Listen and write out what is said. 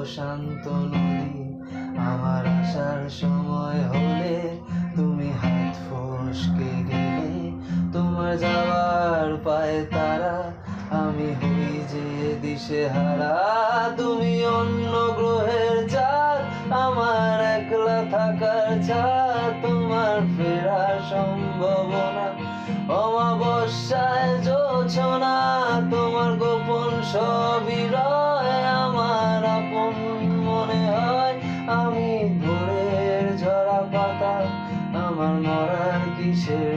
শান্ত নদী। আমার আসার সময় হলে তুমি হাত ফসকে গেলে, তোমার যাওয়ার পায় তারা, আমি হই যে দিশেহারা। তুমি অন্য গ্রহের চাঁদ, আমার একলা থাকার ছাদ, তোমার ফেরা সম্ভব না অমাবস্যায় জোছনা। তোমার গোপন সবই রয়, আমার আপন মনে হয় আমি ভোরের ঝরা পাতা, আমার মরার কিসের